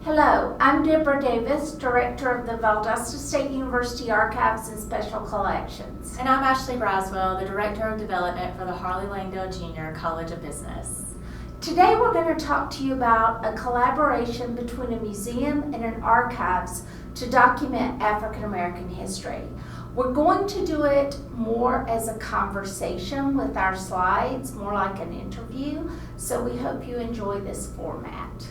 Hello, I'm Deborah Davis, Director of the Valdosta State University Archives and Special Collections. And I'm Ashley Braswell, the Director of Development for the Harley Langdale Junior College of Business. Today we're going to talk to you about a collaboration between a museum and an archives to document African American history. We're going to do it more as a conversation with our slides, more like an interview, so we hope you enjoy this format.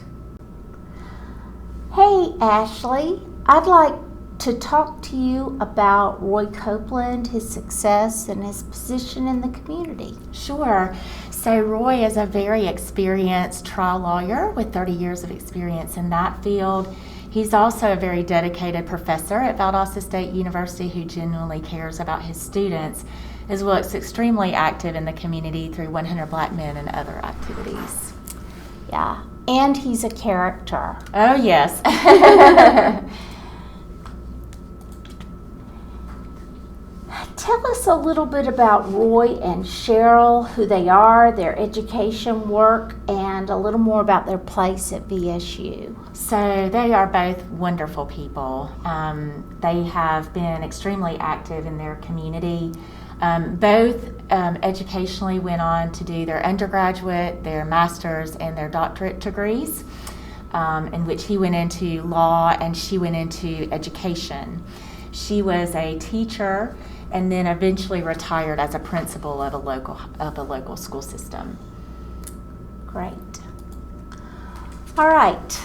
Hey Ashley, I'd like to talk to you about Roy Copeland, his success, and his position in the community. Sure. So Roy is a very experienced trial lawyer with 30 years of experience in that field. He's also a very dedicated professor at Valdosta State University who genuinely cares about his students, as well as extremely active in the community through 100 Black Men and other activities. Yeah, and he's a character. Oh, yes. Tell us a little bit about Roy and Cheryl, who they are, their education work, and a little more about their place at VSU. So they are both wonderful people. They have been extremely active in their community. Both educationally went on to do their undergraduate, their master's, and their doctorate degrees, in which he went into law and she went into education. She was a teacher and then eventually retired as a principal of a local school system. Great. All right.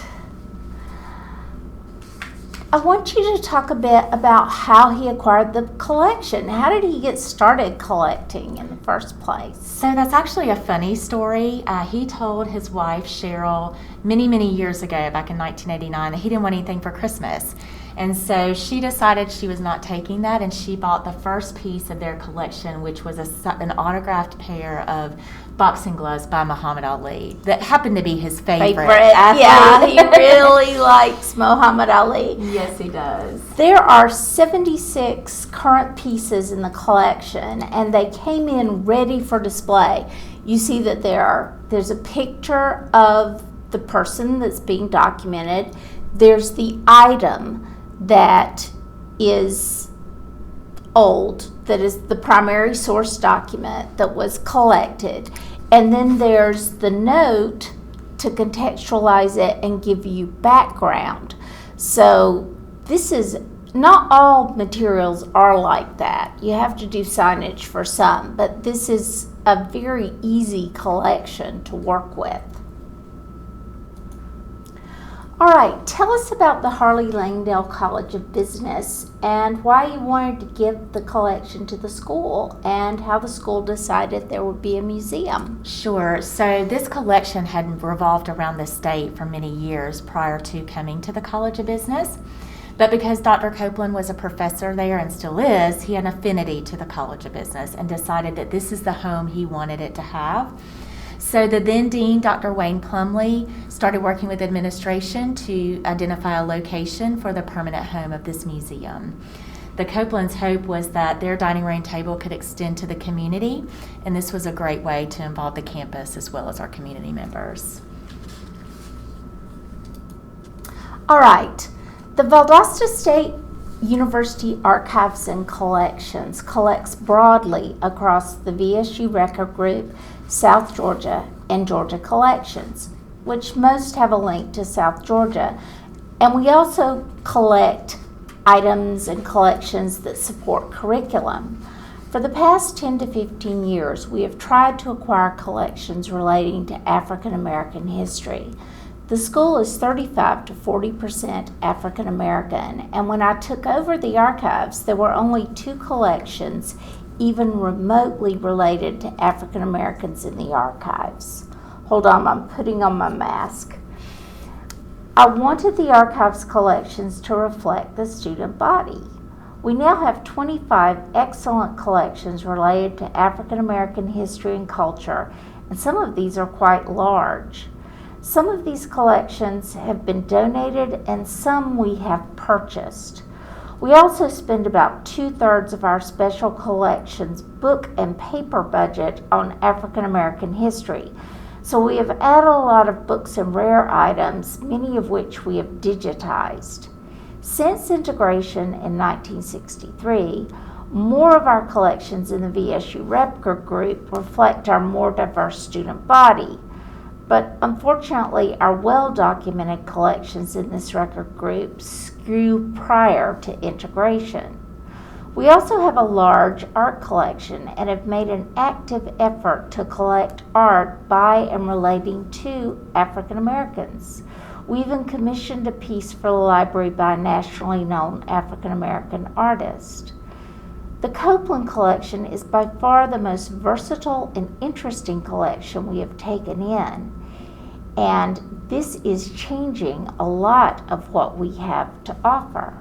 I want you to talk a bit about how he acquired the collection. How did he get started collecting in the first place? So that's actually a funny story. He told his wife, Cheryl, many years ago, back in 1989, that he didn't want anything for Christmas. And so she decided she was not taking that, and she bought the first piece of their collection, which was an autographed pair of boxing gloves by Muhammad Ali that happened to be his favorite athlete. Yeah, he really likes Muhammad Ali. Yes, he does. There are 76 current pieces in the collection, and they came in ready for display. You see that there's a picture of the person that's being documented. There's the item that is old, that is the primary source document that was collected. And then there's the note to contextualize it and give you background. So this is, not all materials are like that. You have to do signage for some, but this is a very easy collection to work with. All right, tell us about the Harley Langdale College of Business and why you wanted to give the collection to the school and how the school decided there would be a museum. Sure. So this collection had revolved around the state for many years prior to coming to the College of Business. But because Dr. Copeland was a professor there and still is, he had an affinity to the College of Business and decided that this is the home he wanted it to have. So the then Dean, Dr. Wayne Plumley, started working with administration to identify a location for the permanent home of this museum. The Copeland's hope was that their dining room table could extend to the community, and this was a great way to involve the campus as well as our community members. All right, the Valdosta State University Archives and Collections collects broadly across the VSU Record Group, South Georgia, and Georgia Collections, which most have a link to South Georgia. And we also collect items and collections that support curriculum. For the past 10 to 15 years, we have tried to acquire collections relating to African American history. The school is 35 to 40% African American, and when I took over the archives, there were only 2 collections even remotely related to African Americans in the archives. Hold on, I'm putting on my mask. I wanted the archives collections to reflect the student body. We now have 25 excellent collections related to African American history and culture, and some of these are quite large. Some of these collections have been donated and some we have purchased. We also spend about 2/3 of our special collections book and paper budget on African American history. So we have added a lot of books and rare items, many of which we have digitized. Since integration in 1963, more of our collections in the VSU record group reflect our more diverse student body. But unfortunately, our well-documented collections in this record group grew prior to integration. We also have a large art collection and have made an active effort to collect art by and relating to African Americans. We even commissioned a piece for the library by a nationally known African American artist. The Copeland collection is by far the most versatile and interesting collection we have taken in, and this is changing a lot of what we have to offer.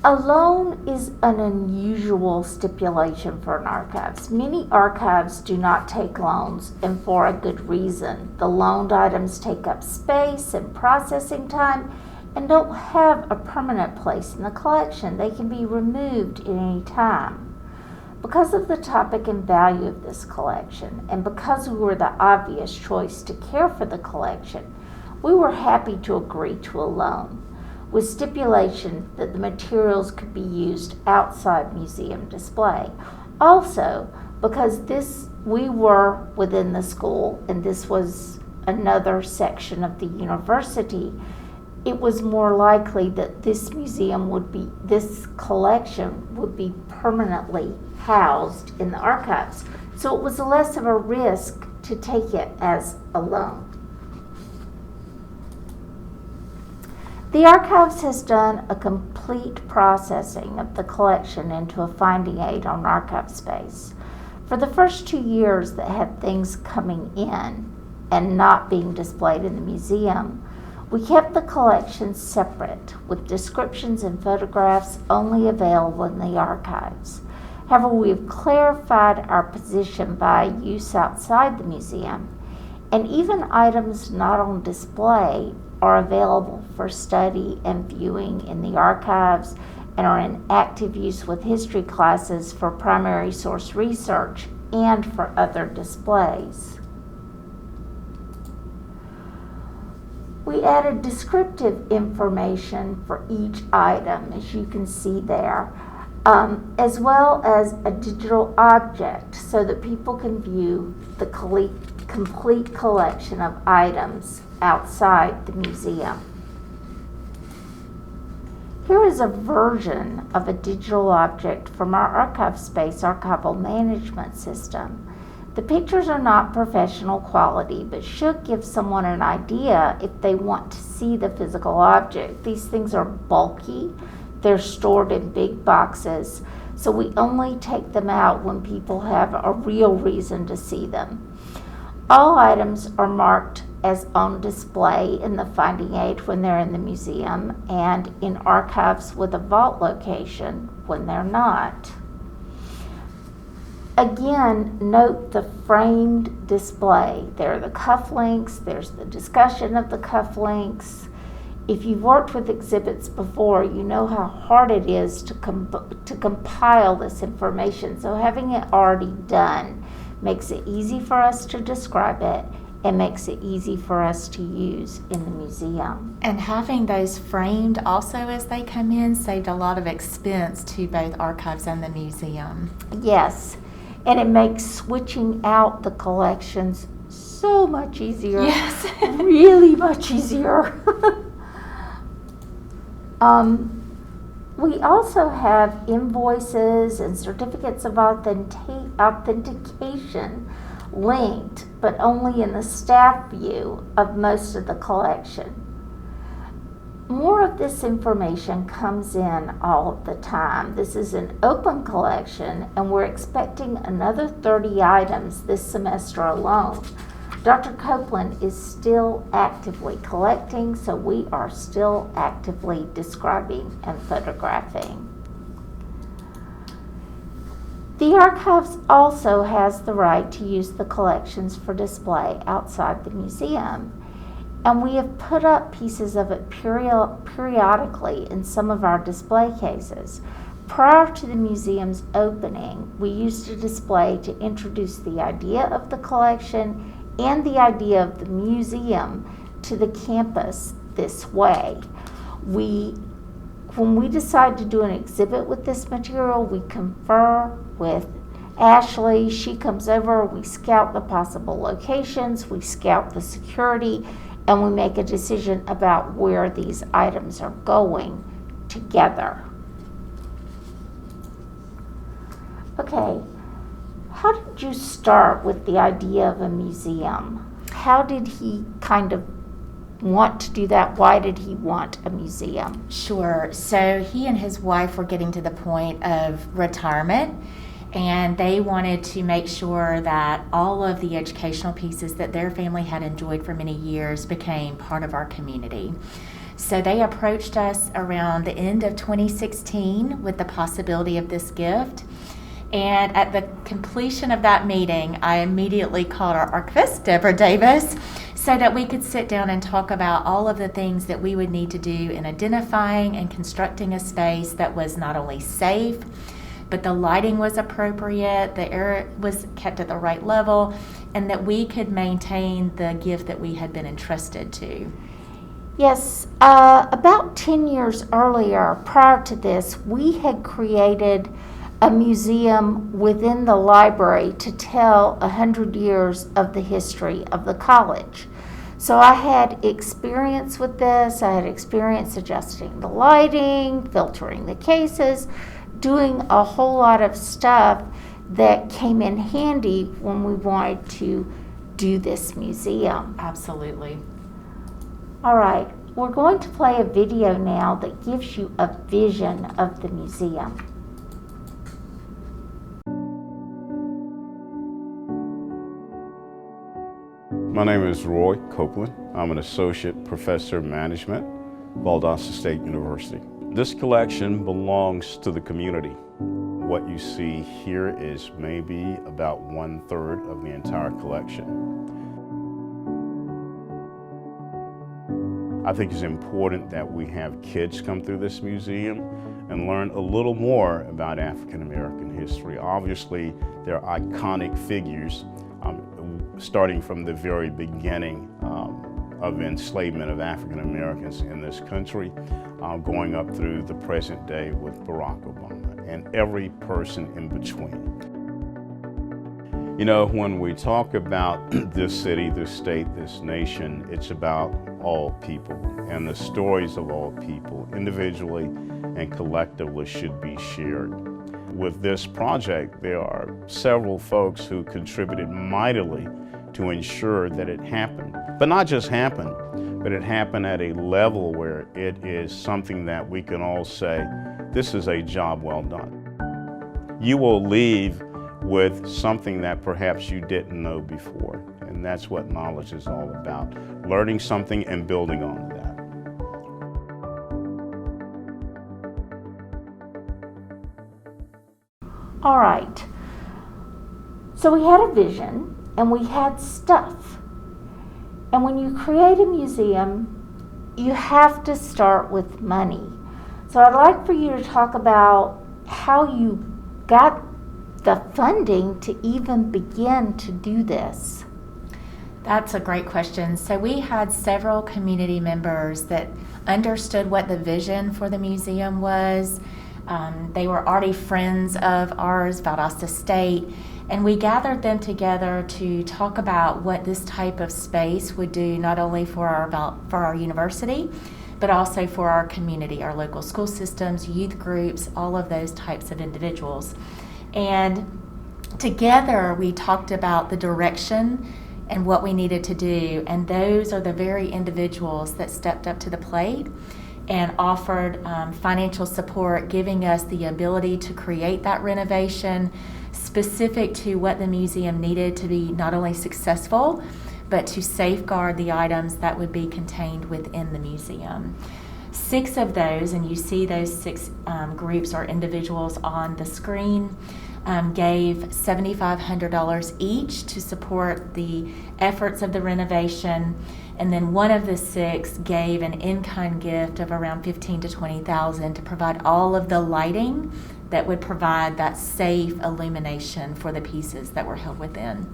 A loan is an unusual stipulation for an archives. Many archives do not take loans, and for a good reason. The loaned items take up space and processing time and don't have a permanent place in the collection. They can be removed at any time. Because of the topic and value of this collection, and because we were the obvious choice to care for the collection, we were happy to agree to a loan, with stipulation that the materials could be used outside museum display. Also, because we were within the school and this was another section of the university, it was more likely that this collection would be permanently housed in the archives. So it was less of a risk to take it as a loan. The archives has done a complete processing of the collection into a finding aid on ArchiveSpace. For the first 2 years that had things coming in and not being displayed in the museum, we kept the collection separate, with descriptions and photographs only available in the archives. However, we have clarified our position by use outside the museum, and even items not on display are available for study and viewing in the archives and are in active use with history classes for primary source research and for other displays. We added descriptive information for each item, as you can see there, as well as a digital object so that people can view the complete collection of items outside the museum. Here is a version of a digital object from our ArchiveSpace archival management system. The pictures are not professional quality, but should give someone an idea if they want to see the physical object. These things are bulky, they're stored in big boxes, so we only take them out when people have a real reason to see them. All items are marked as on display in the finding aid when they're in the museum and in archives with a vault location when they're not. Again, note the framed display. There are the cufflinks, there's the discussion of the cufflinks. If you've worked with exhibits before, you know how hard it is to compile this information. So having it already done makes it easy for us to describe it and makes it easy for us to use in the museum. And having those framed also as they come in saved a lot of expense to both archives and the museum. Yes, and it makes switching out the collections so much easier. Yes. Really much easier. We also have invoices and certificates of authentication linked, but only in the staff view of most of the collection. More of this information comes in all of the time. This is an open collection, and we're expecting another 30 items this semester alone. Dr. Copeland is still actively collecting, so we are still actively describing and photographing. The archives also has the right to use the collections for display outside the museum, and we have put up pieces of it periodically in some of our display cases. Prior to the museum's opening, we used a display to introduce the idea of the collection and the idea of the museum to the campus this way. When we decide to do an exhibit with this material, we confer with Ashley. She comes over, we scout the possible locations, we scout the security, and we make a decision about where these items are going together. Okay, how did you start with the idea of a museum? How did he kind of want to do that? Why did he want a museum? Sure. So he and his wife were getting to the point of retirement, and they wanted to make sure that all of the educational pieces that their family had enjoyed for many years became part of our community. So they approached us around the end of 2016 with the possibility of this gift. And at the completion of that meeting, I immediately called our archivist, Deborah Davis, so that we could sit down and talk about all of the things that we would need to do in identifying and constructing a space that was not only safe, but the lighting was appropriate, the air was kept at the right level, and that we could maintain the gift that we had been entrusted to. Yes, about 10 years earlier, prior to this, we had created a museum within the library to tell 100 years of the history of the college. So I had experience with this. I had experience adjusting the lighting, filtering the cases, doing a whole lot of stuff that came in handy when we wanted to do this museum. Absolutely. All right, we're going to play a video now that gives you a vision of the museum. My name is Roy Copeland. I'm an associate professor of management, Valdosta State University. This collection belongs to the community. What you see here is maybe about 1/3 of the entire collection. I think it's important that we have kids come through this museum and learn a little more about African American history. Obviously, they're iconic figures, starting from the very beginning of enslavement of African Americans in this country, going up through the present day with Barack Obama and every person in between. You know, when we talk about this city, this state, this nation, it's about all people, and the stories of all people, individually and collectively, should be shared. With this project, there are several folks who contributed mightily to ensure that it happened. But not just happened, but it happened at a level where it is something that we can all say, this is a job well done. You will leave with something that perhaps you didn't know before. And that's what knowledge is all about, learning something and building on that. All right, so we had a vision and we had stuff. And when you create a museum, you have to start with money. So I'd like for you to talk about how you got the funding to even begin to do this. That's a great question. So we had several community members that understood what the vision for the museum was. They were already friends of ours, Valdosta State, and we gathered them together to talk about what this type of space would do not only for our university, but also for our community, our local school systems, youth groups, all of those types of individuals. And together we talked about the direction and what we needed to do, and those are the very individuals that stepped up to the plate and offered financial support, giving us the ability to create that renovation specific to what the museum needed to be not only successful, but to safeguard the items that would be contained within the museum. 6 of those, and you see those 6 groups or individuals on the screen, gave $7,500 each to support the efforts of the renovation, and then one of the 6 gave an in-kind gift of around $15,000 to $20,000 to provide all of the lighting that would provide that safe illumination for the pieces that were held within.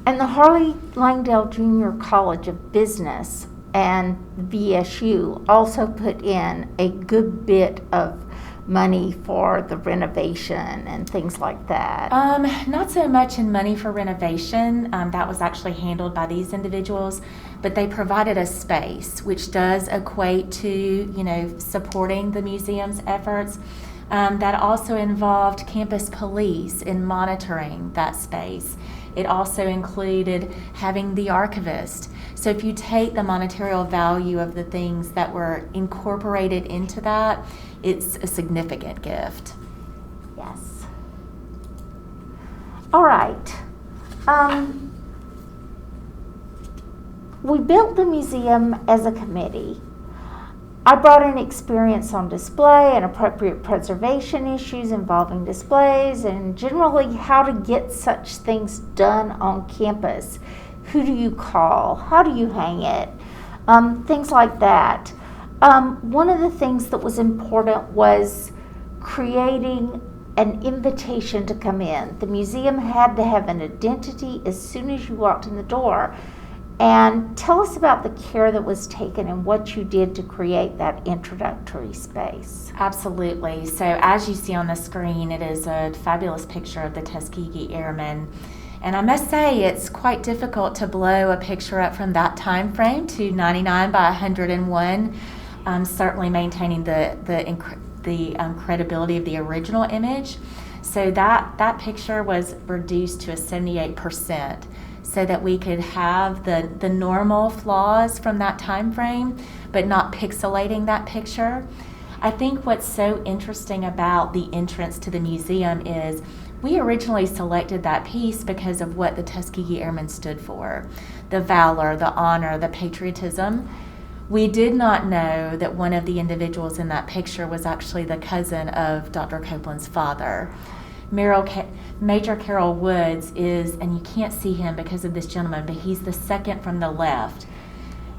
And the Harley Langdale Junior College of Business and VSU also put in a good bit of money for the renovation and things like that. Not so much in money for renovation. That was actually handled by these individuals, but they provided a space, which does equate to, supporting the museum's efforts. That also involved campus police in monitoring that space. It also included having the archivist. So if you take the monetary value of the things that were incorporated into that, it's a significant gift. Yes. All right. We built the museum as a committee. I brought in experience on display and appropriate preservation issues involving displays and generally how to get such things done on campus. Who do you call? How do you hang it? Things like that. One of the things that was important was creating an invitation to come in. The museum had to have an identity as soon as you walked in the door. And tell us about the care that was taken and what you did to create that introductory space. Absolutely. So as you see on the screen, it is a fabulous picture of the Tuskegee Airmen. And I must say, it's quite difficult to blow a picture up from that time frame to 99 by 101, certainly maintaining the credibility of the original image. So that picture was reduced to a 78%. So that we could have the normal flaws from that time frame, but not pixelating that picture. I think what's so interesting about the entrance to the museum is we originally selected that piece because of what the Tuskegee Airmen stood for. The valor, the honor, the patriotism. We did not know that one of the individuals in that picture was actually the cousin of Dr. Copeland's father. Major Carroll Woods is, and you can't see him because of this gentleman, but he's the second from the left.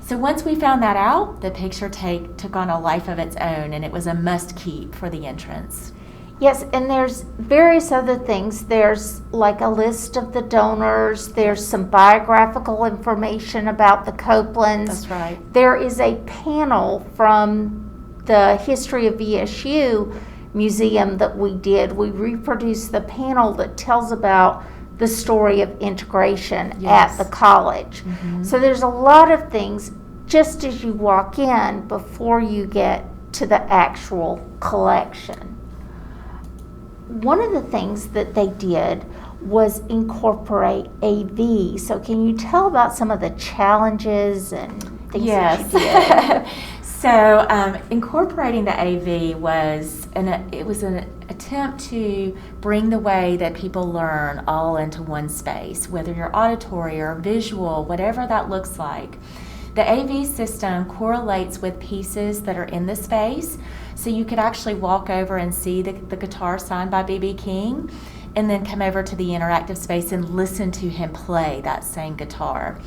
So once we found that out, the picture took on a life of its own, and it was a must-keep for the entrance. Yes, and there's various other things. There's like a list of the donors. There's some biographical information about the Copelands. That's right. There is a panel from the History of VSU museum that we did. We reproduced the panel that tells about the story of integration at the college. Mm-hmm. So there's a lot of things just as you walk in before you get to the actual collection. One of the things that they did was incorporate AV. So can you tell about some of the challenges and things that you did? So incorporating the AV was an attempt to bring the way that people learn all into one space, whether you're auditory or visual, whatever that looks like. The AV system correlates with pieces that are in the space, so you could actually walk over and see the guitar signed by B.B. King, and then come over to the interactive space and listen to him play that same guitar.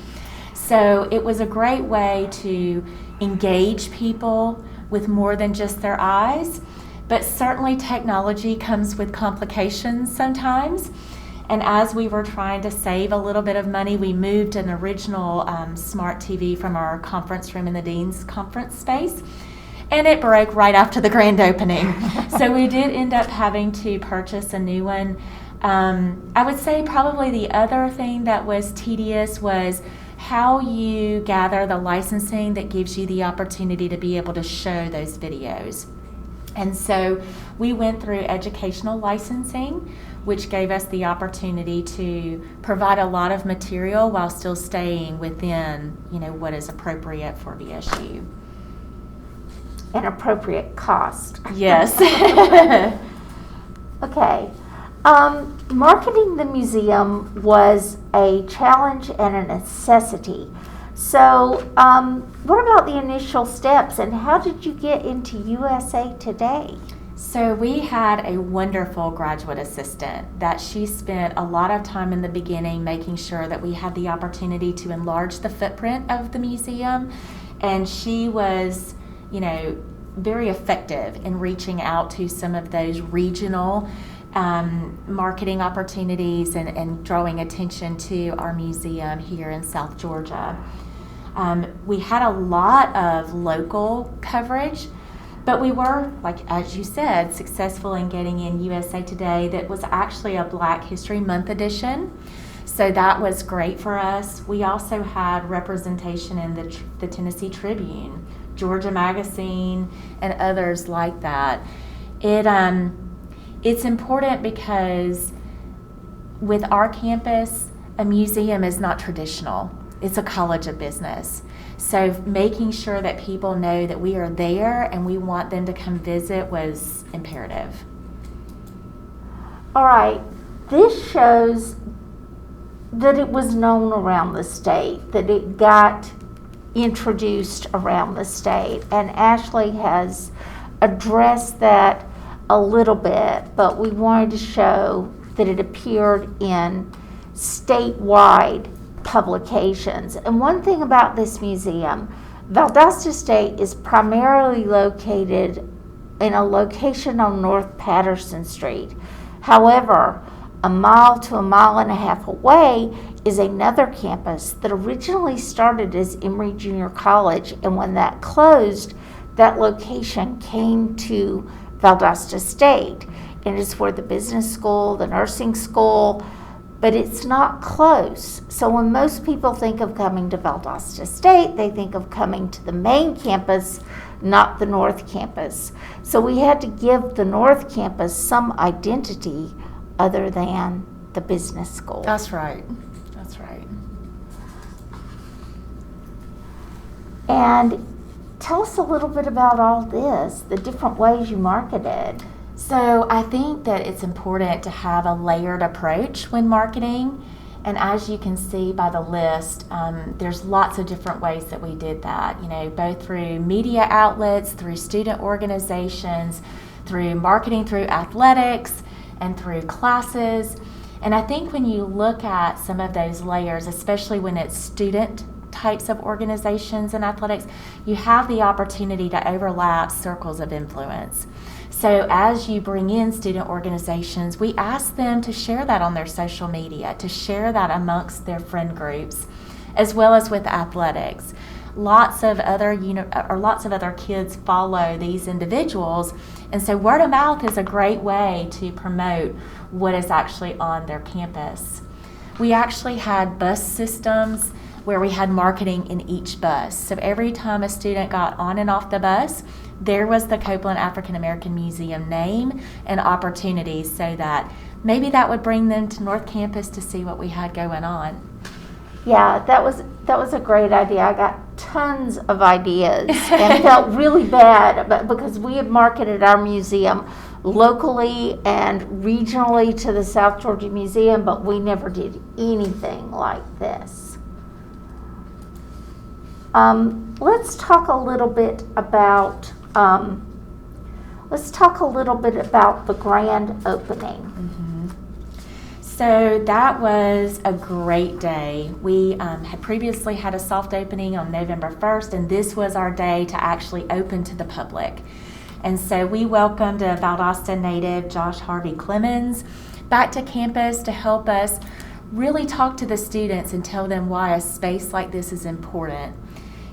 So it was a great way to engage people with more than just their eyes, but certainly technology comes with complications sometimes. And as we were trying to save a little bit of money, we moved an original smart TV from our conference room in the Dean's conference space, and it broke right after the grand opening. So we did end up having to purchase a new one. I would say probably the other thing that was tedious was how you gather the licensing that gives you the opportunity to be able to show those videos. And so we went through educational licensing, which gave us the opportunity to provide a lot of material while still staying within, what is appropriate for VSU. An appropriate cost. Yes. Okay. Marketing the museum was a challenge and a necessity. So what about the initial steps, and how did you get into USA Today? So we had a wonderful graduate assistant that she spent a lot of time in the beginning making sure that we had the opportunity to enlarge the footprint of the museum. And she was, very effective in reaching out to some of those regional marketing opportunities and drawing attention to our museum here in South Georgia. We had a lot of local coverage, but we were, like as you said, successful in getting in USA Today. That was actually a Black History Month edition, so that was great for us. We also had representation in the Tennessee Tribune, Georgia Magazine, and others like that. It's important because with our campus, a museum is not traditional. It's a college of business. So making sure that people know that we are there and we want them to come visit was imperative. All right, this shows that it was known around the state, that it got introduced around the state, and Ashley has addressed that a little bit, but we wanted to show that it appeared in statewide publications. And one thing about this museum, Valdosta State is primarily located in a location on North Patterson Street. However, a mile to a mile and a half away is another campus that originally started as Emory Junior College, and when that closed, that location came to Valdosta State, and it's where the business school, the nursing school, but it's not close. So when most people think of coming to Valdosta State, they think of coming to the main campus, not the North Campus. So we had to give the North Campus some identity other than the business school. That's right. That's right. And tell us a little bit about all this, the different ways you marketed. So I think that it's important to have a layered approach when marketing. And as you can see by the list, there's lots of different ways that we did that, both through media outlets, through student organizations, through marketing through athletics, and through classes. And I think when you look at some of those layers, especially when it's student types of organizations and athletics, you have the opportunity to overlap circles of influence. So as you bring in student organizations, we ask them to share that on their social media, to share that amongst their friend groups, as well as with athletics. Lots of other kids follow these individuals, and so word of mouth is a great way to promote what is actually on their campus. We actually had bus systems where we had marketing in each bus. So every time a student got on and off the bus, there was the Copeland African American Museum name and opportunities, so that maybe that would bring them to North Campus to see what we had going on. Yeah, that was a great idea. I got tons of ideas and felt really bad because we had marketed our museum locally and regionally to the South Georgia Museum, but we never did anything like this. Let's talk a little bit about the grand opening. So that was a great day. We had previously had a soft opening on November 1st, and this was our day to actually open to the public. And so we welcomed a Valdosta native, Josh Harvey Clemens, back to campus to help us really talk to the students and tell them why a space like this is important.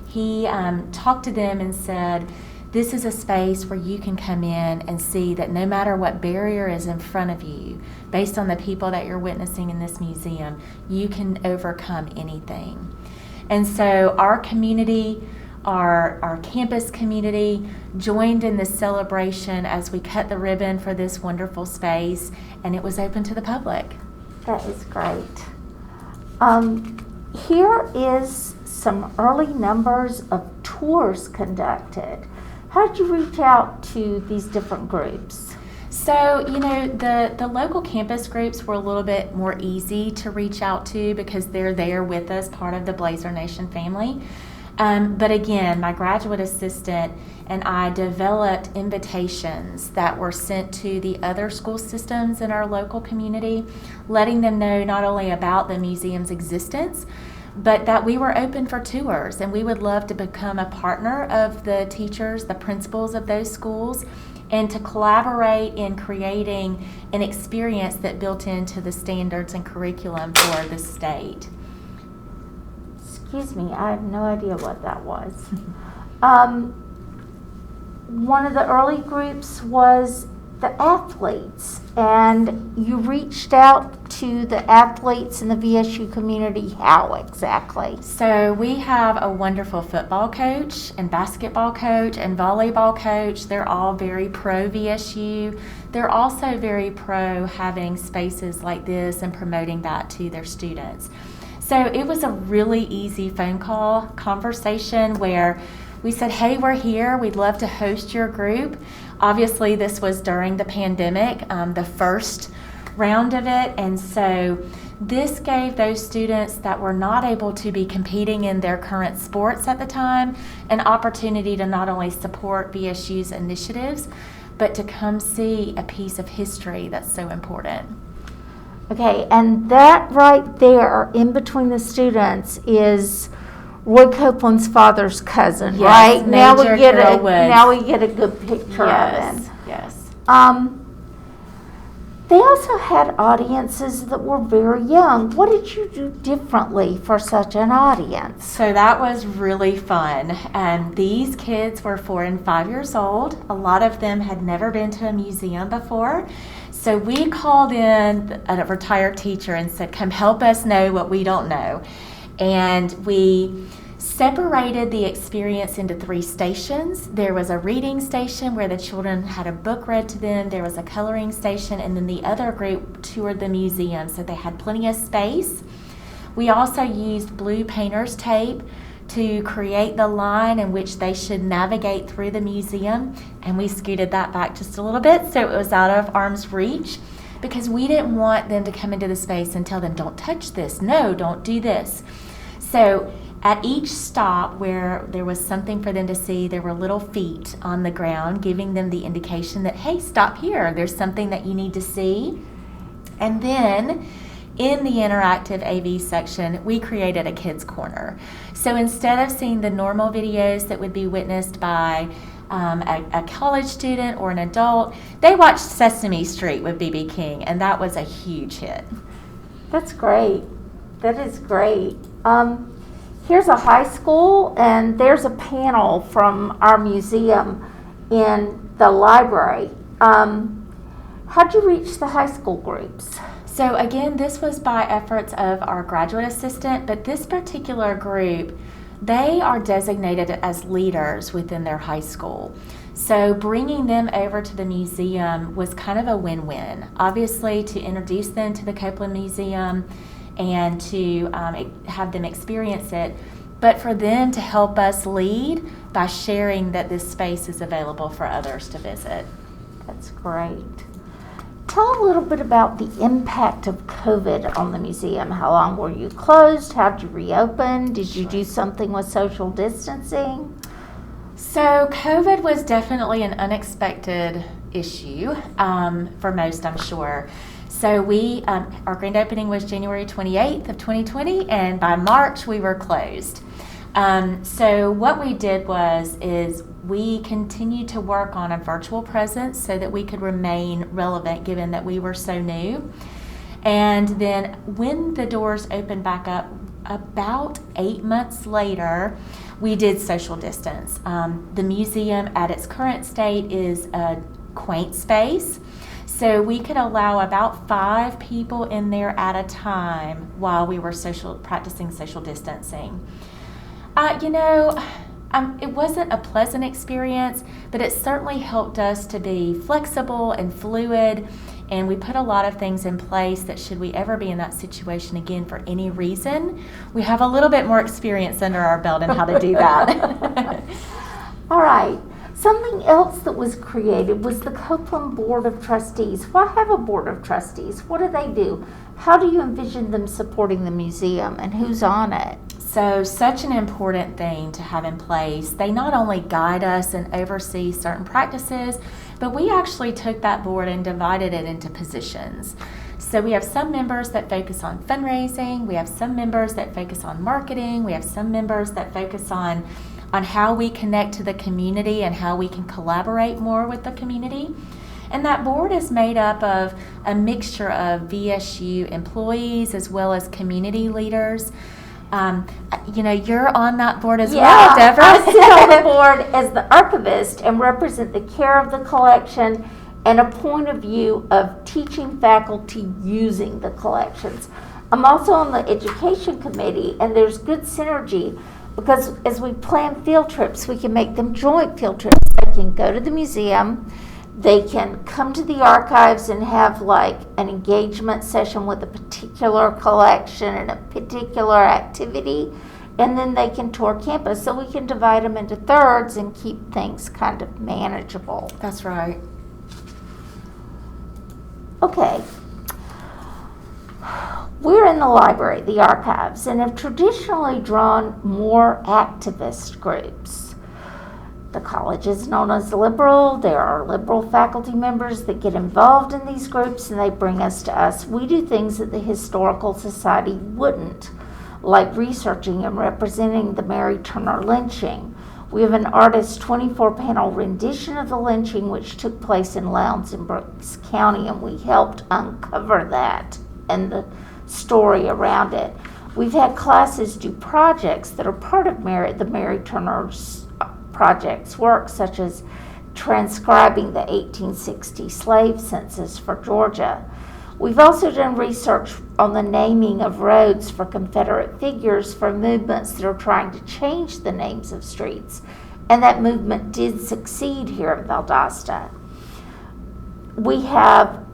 He talked to them and said, this is a space where you can come in and see that no matter what barrier is in front of you, based on the people that you're witnessing in this museum, you can overcome anything. And so our community, our campus community, joined in this celebration as we cut the ribbon for this wonderful space, and it was open to the public. That is great. Here is some early numbers of tours conducted. How did you reach out to these different groups? So, the local campus groups were a little bit more easy to reach out to because they're there with us, part of the Blazer Nation family. But again, my graduate assistant and I developed invitations that were sent to the other school systems in our local community, letting them know not only about the museum's existence, but that we were open for tours, and we would love to become a partner of the teachers, the principals of those schools, and to collaborate in creating an experience that built into the standards and curriculum for the state. Excuse me, I have no idea what that was. One of the early groups was the athletes, and you reached out to the athletes in the VSU community. How exactly? So we have a wonderful football coach and basketball coach and volleyball coach. They're all very pro VSU. They're also very pro having spaces like this and promoting that to their students. So it was a really easy phone call conversation where we said, hey, we're here. We'd love to host your group. Obviously, this was during the pandemic, the first round of it. And so this gave those students that were not able to be competing in their current sports at the time an opportunity to not only support VSU's initiatives, but to come see a piece of history that's so important. Okay, and that right there in between the students is Roy Copeland's father's cousin, Yes, right? Now we Major get a good picture of him. Yes. They also had audiences that were very young. What did you do differently for such an audience? So that was really fun. And these kids were 4 and 5 years old. A lot of them had never been to a museum before. So we called in a retired teacher and said, come help us know what we don't know. And we separated the experience into 3 stations. There was a reading station where the children had a book read to them. There was a coloring station, and then the other group toured the museum, so they had plenty of space. We also used blue painter's tape to create the line in which they should navigate through the museum, and we scooted that back just a little bit so it was out of arm's reach, because we didn't want them to come into the space and tell them, don't touch this, no, don't do this. So at each stop where there was something for them to see, there were little feet on the ground giving them the indication that, hey, stop here, there's something that you need to see. And then in the interactive AV section, we created a kids corner. So instead of seeing the normal videos that would be witnessed by a college student or an adult, they watched Sesame Street with B.B. King, and that was a huge hit. That's great. That is great. Here's a high school, and there's a panel from our museum in the library. How'd you reach the high school groups? So again, this was by efforts of our graduate assistant, but this particular group, they are designated as leaders within their high school. So bringing them over to the museum was kind of a win-win. Obviously, to introduce them to the Copeland Museum and to have them experience it, but for them to help us lead by sharing that this space is available for others to visit. That's great. Tell a little bit about the impact of COVID on the museum. How long were you closed? How'd you reopen? Did you do something with social distancing? So COVID was definitely an unexpected issue for most, I'm sure. So our grand opening was January 28th of 2020, and by March we were closed. So what we did is we continued to work on a virtual presence so that we could remain relevant given that we were so new. And then when the doors opened back up, about 8 months later, we did social distance. The museum at its current state is a quaint space, so we could allow about 5 people in there at a time while we were practicing social distancing. It wasn't a pleasant experience, but it certainly helped us to be flexible and fluid, and we put a lot of things in place that should we ever be in that situation again for any reason, we have a little bit more experience under our belt in how to do that. All right. Something else that was created was the Copeland Board of Trustees. Why have a Board of Trustees? What do they do? How do you envision them supporting the museum, and who's on it? So such an important thing to have in place. They not only guide us and oversee certain practices, but we actually took that board and divided it into positions. So we have some members that focus on fundraising, we have some members that focus on marketing, we have some members that focus on how we connect to the community and how we can collaborate more with the community. And that board is made up of a mixture of VSU employees as well as community leaders. You're on that board as well, Deborah. I sit on the board as the archivist and represent the care of the collection and a point of view of teaching faculty using the collections. I'm also on the education committee, and there's good synergy because as we plan field trips, we can make them joint field trips. They can go to the museum, they can come to the archives and have like an engagement session with a particular collection and a particular activity, and then they can tour campus. So we can divide them into thirds and keep things kind of manageable. That's right. Okay. We're in the library, the archives, and have traditionally drawn more activist groups. The college is known as liberal. There are liberal faculty members that get involved in these groups and they bring us to us. We do things that the Historical Society wouldn't, like researching and representing the Mary Turner lynching. We have an artist's 24-panel rendition of the lynching, which took place in Lowndes in Brooks County, and we helped uncover that and the story around it. We've had classes do projects that are part of the Mary Turner's project's work, such as transcribing the 1860 slave census for Georgia. We've also done research on the naming of roads for Confederate figures for movements that are trying to change the names of streets, and that movement did succeed here in Valdosta. We have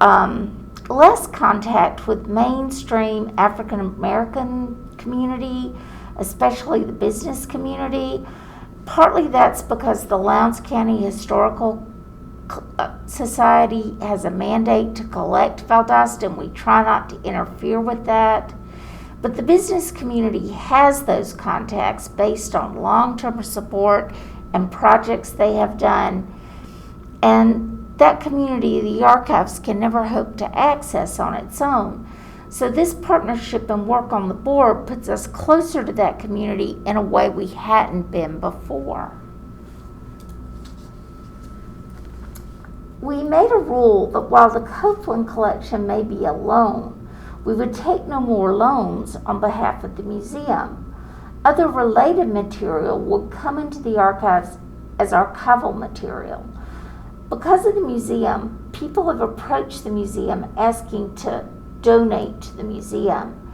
less contact with mainstream African American community, especially the business community. Partly that's because the Lowndes County Historical Society has a mandate to collect Valdosta, and we try not to interfere with that. But the business community has those contacts based on long-term support and projects they have done, and that community, the archives, can never hope to access on its own. So this partnership and work on the board puts us closer to that community in a way we hadn't been before. We made a rule that while the Copeland collection may be a loan, we would take no more loans on behalf of the museum. Other related material would come into the archives as archival material. Because of the museum, people have approached the museum asking to donate to the museum.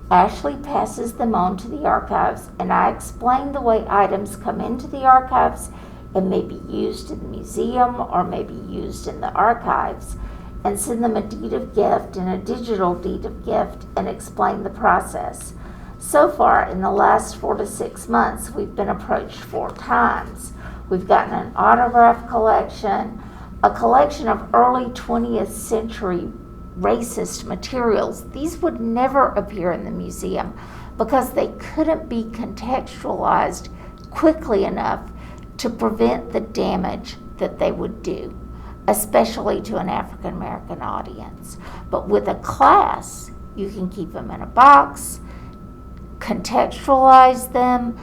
Ashley passes them on to the archives, and I explain the way items come into the archives and may be used in the museum or may be used in the archives, and send them a deed of gift and a digital deed of gift and explain the process. So far, in the last 4 to 6 months, we've been approached 4 times. We've gotten an autograph collection, a collection of early 20th century racist materials. These would never appear in the museum because they couldn't be contextualized quickly enough to prevent the damage that they would do, especially to an African American audience. But with a class, you can keep them in a box, contextualize them,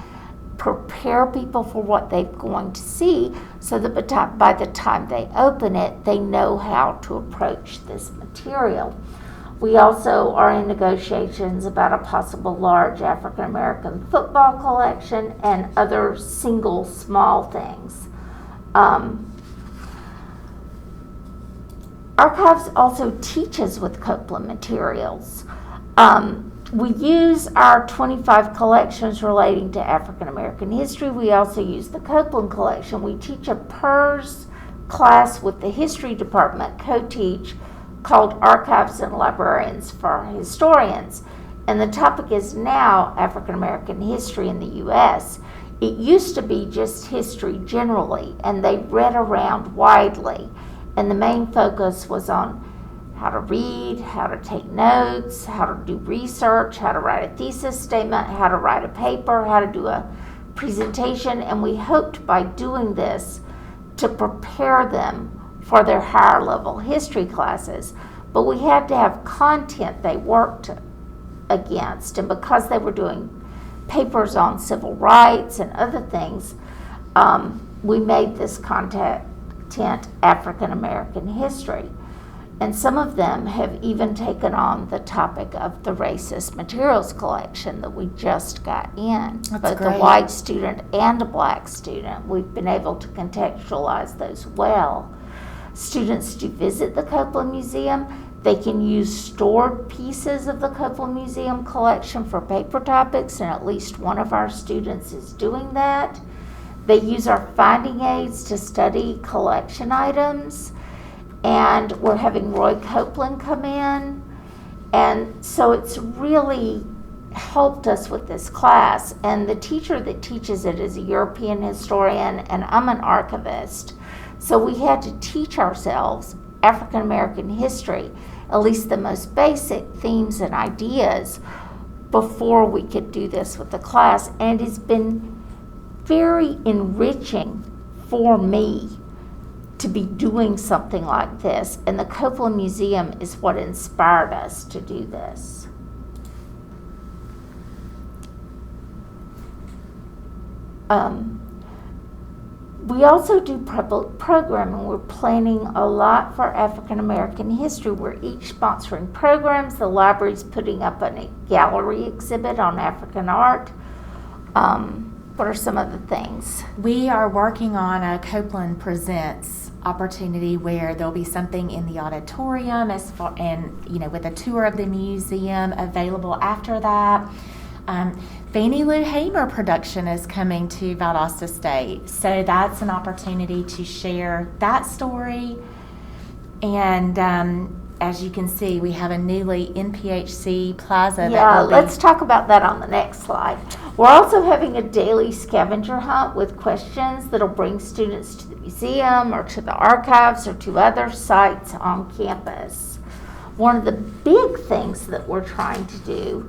prepare people for what they're going to see so that by the time they open it, they know how to approach this material. We also are in negotiations about a possible large African American football collection and other single small things. Archives also teaches with Copeland materials. We use our 25 collections relating to African American history. We also use the Copeland collection. We teach a PERS class with the history department, co-teach, called Archives and Librarians for Historians. And the topic is now African American history in the U.S. It used to be just history generally, and they read around widely. And the main focus was on how to read, how to take notes, how to do research, how to write a thesis statement, how to write a paper, how to do a presentation. And we hoped by doing this to prepare them for their higher level history classes. but we had to have content they worked against. And because they were doing papers on civil rights and other things, we made this content African American history. And some of them have even taken on the topic of the racist materials collection that we just got in. That's Both great. a white student and a black student. We've been able to contextualize those well. Students do visit the Copeland Museum. They can use stored pieces of the Copeland Museum collection for paper topics, and at least one of our students is doing that. They use our finding aids to study collection items, and we're having Roy Copeland come in. And so it's really helped us with this class. And the teacher that teaches it is a European historian, and I'm an archivist. So we had to teach ourselves African American history, at least the most basic themes and ideas, before we could do this with the class. And it's been very enriching for me to be doing something like this. And the Copeland Museum is what inspired us to do this. We also do programming. We're planning a lot for African American history. We're each sponsoring programs. The library's putting up a gallery exhibit on African art. What are some of the things? We are working on a Copeland Presents opportunity where there'll be something in the auditorium with a tour of the museum available after that. Fannie Lou Hamer production is coming to Valdosta State, so that's an opportunity to share that story. And as you can see, we have a newly NPHC plaza. Let's talk about that on the next slide. We're also having a daily scavenger hunt with questions that'll bring students to the museum or to the archives or to other sites on campus. One of the big things that we're trying to do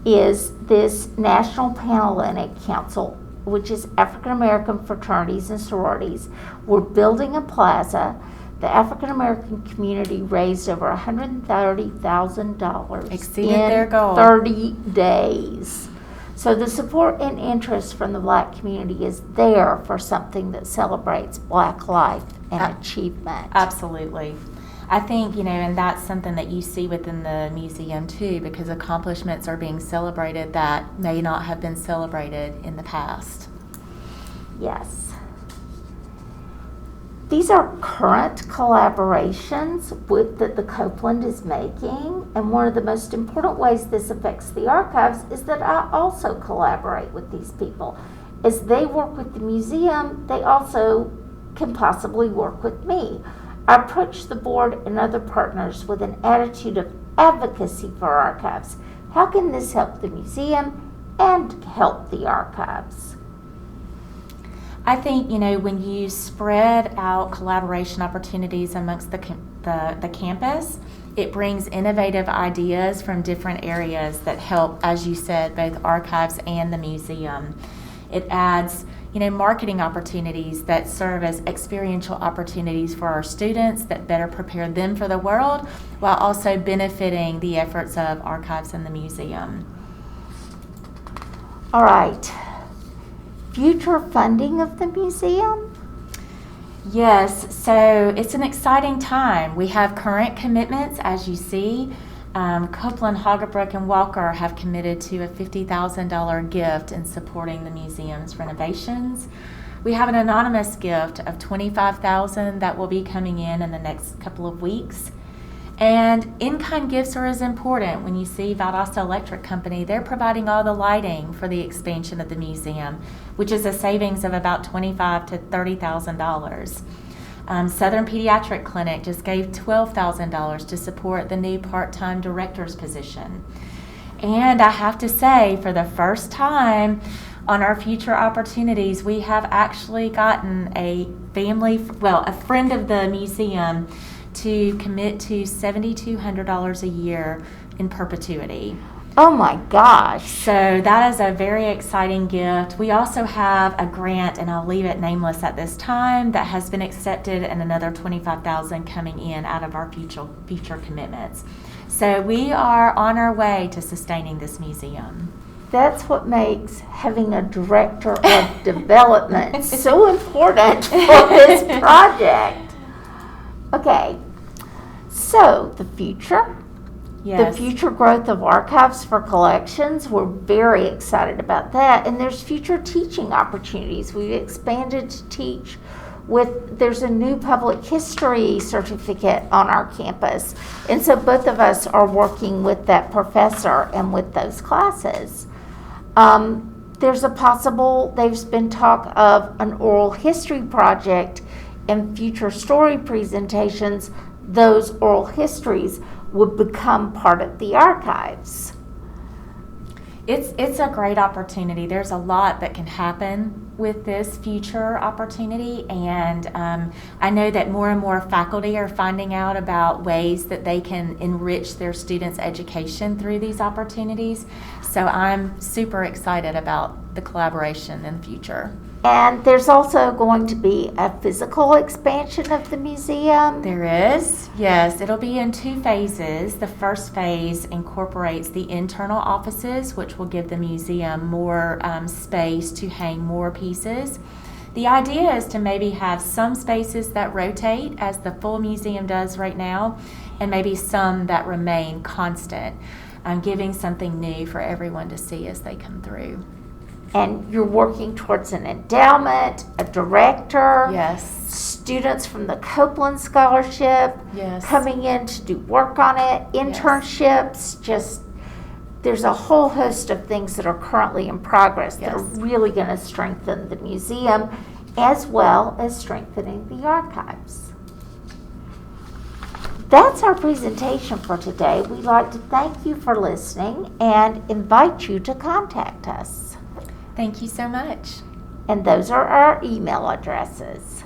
is this National Panhellenic Council, which is African American fraternities and sororities. We're building a plaza. The African American community raised over $130,000 Exceeded their goal. 30 days. So the support and interest from the Black community is there for something that celebrates Black life and achievement. Absolutely. I think, and that's something that you see within the museum too, because accomplishments are being celebrated that may not have been celebrated in the past. Yes. These are current collaborations that the Copeland is making, and one of the most important ways this affects the archives is that I also collaborate with these people. As they work with the museum, they also can possibly work with me. I approach the board and other partners with an attitude of advocacy for archives. How can this help the museum and help the archives? I think, when you spread out collaboration opportunities amongst the campus, it brings innovative ideas from different areas that help, as you said, both archives and the museum. It adds, marketing opportunities that serve as experiential opportunities for our students that better prepare them for the world, while also benefiting the efforts of archives and the museum. All right. Future funding of the museum? Yes, so it's an exciting time. We have current commitments, as you see. Copeland, Hagebrook, and Walker have committed to a $50,000 gift in supporting the museum's renovations. We have an anonymous gift of $25,000 that will be coming in the next couple of weeks. And in-kind gifts are as important. When you see Valdosta Electric Company, they're providing all the lighting for the expansion of the museum, which is a savings of about $25,000 to $30,000. Southern Pediatric Clinic just gave $12,000 to support the new part-time director's position. And I have to say, for the first time on our future opportunities, we have actually gotten a friend of the museum to commit to $7,200 a year in perpetuity. Oh my gosh. So that is a very exciting gift. We also have a grant, and I'll leave it nameless at this time, that has been accepted, and another $25,000 coming in out of our future commitments. So we are on our way to sustaining this museum. That's what makes having a director of development so important for this project. Okay, so the future. Yes. The future growth of archives for collections, we're very excited about that. And there's future teaching opportunities. We've expanded to teach there's a new public history certificate on our campus. And so both of us are working with that professor and with those classes. There's been talk of an oral history project and future story presentations. Those oral histories would become part of the archives. It's a great opportunity. There's a lot that can happen with this future opportunity, and I know that more and more faculty are finding out about ways that they can enrich their students' education through these opportunities. So I'm super excited about the collaboration in the future. And there's also going to be a physical expansion of the museum. There is, yes. It'll be in 2 phases. The first phase incorporates the internal offices, which will give the museum more space to hang more pieces. The idea is to maybe have some spaces that rotate, as the full museum does right now, and maybe some that remain constant, giving something new for everyone to see as they come through. And you're working towards an endowment, a director. Yes. Students from the Copeland Scholarship. Yes. Coming in to do work on it. Internships. Yes. There's a whole host of things that are currently in progress that are Yes. really going to strengthen the museum, as well as strengthening the archives. That's our presentation for today. We'd like to thank you for listening and invite you to contact us. Thank you so much. And those are our email addresses.